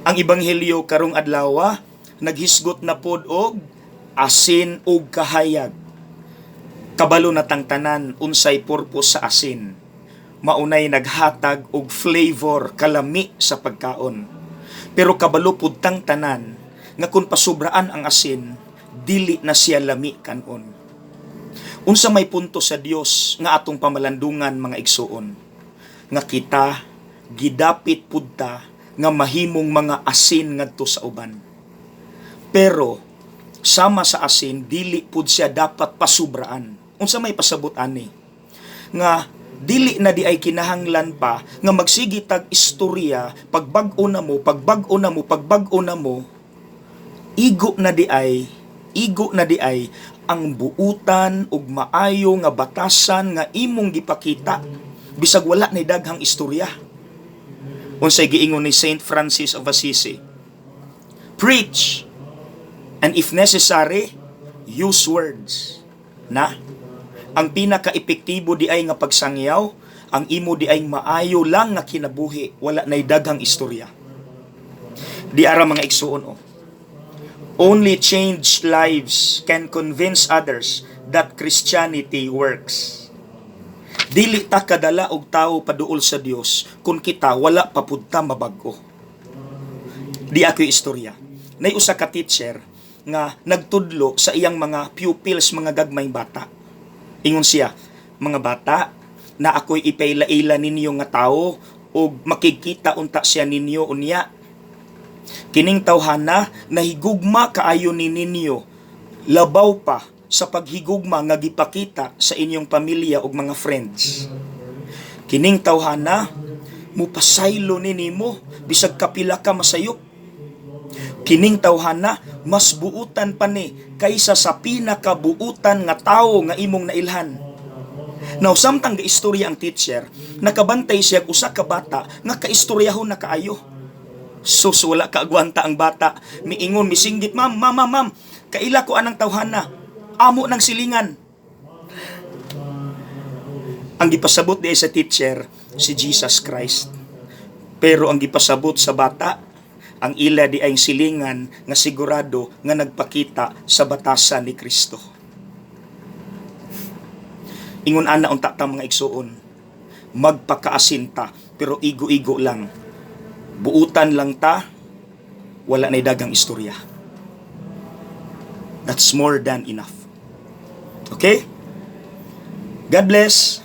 Ang ebanghelyo karong adlaw naghisgot na pod og asin ug kahayag. Kabalo na tang tanan unsay purpose sa asin. Maunay naghatag og flavor, kalami sa pagkaon. Pero kabalo pud tang tanan nga kung pasubraan ang asin, dili na siya lami kanon. Unsa may punto sa Dios nga atong pamalandungan mga igsuon, nga kita gidapit pud ta nga mahimong mga asin ngadto sa uban. Pero sama sa asin dili pud siya dapat pasubraan. Unsa may pasabot ani nga dili na di ay kinahanglan pa nga magsigi tag istorya pagbag-o na mo igo na di ay ang buutan ug maayo nga batasan nga imong gipakita bisag wala ni daghang istorya. Unsay giingon ni Saint Francis of Assisi, preach, and if necessary, use words. Na, ang pinaka-epektibo di ay nga pagsangyaw, ang imo di ay maayo lang nga kinabuhi, wala nay daghang istorya. Di ara mga igsuon only changed lives can convince others that Christianity works. Dili ta kadala og tao paduol sa Dios kung kita wala pa pud ta mabag-o. Di ako istorya. Nay usa ka teacher nga nagtudlo sa iyang mga pupils, mga gagmayng bata. Ingon siya, mga bata, na ako'y ipaylaila ninyo nga tao o makikita unta siya ninyo unya. Kining tawhana nahigugma kaayo ni ninyo, labaw pa sa paghigugma nga gipakita sa inyong pamilya ug mga friends. Kining tawhana mupasaylo ni nimo bisag kapila ka masayop. Kining tawhana mas buutan pa ni kaysa sa pinakabuutan nga tawo nga imong nailhan. Now samtang gaistorya ang teacher, nakabantay siya usa ka bata nga kaistoryahon na kaayo. Sus, wala kaagwanta ang bata, miingon misinggit, ma'am, kaila ko anang tawhana, amo ng silingan. Ang gipasabot di sa teacher si Jesus Christ. Pero ang gipasabot sa bata, ang ila di ay silingan nga sigurado nga nagpakita sa batasan ni Kristo. Ingon ana unta ta mga igsuon, magpakaasin ta pero igo-igo lang. Buutan lang ta, wala na dagang istorya. That's more than enough. Okay? God bless.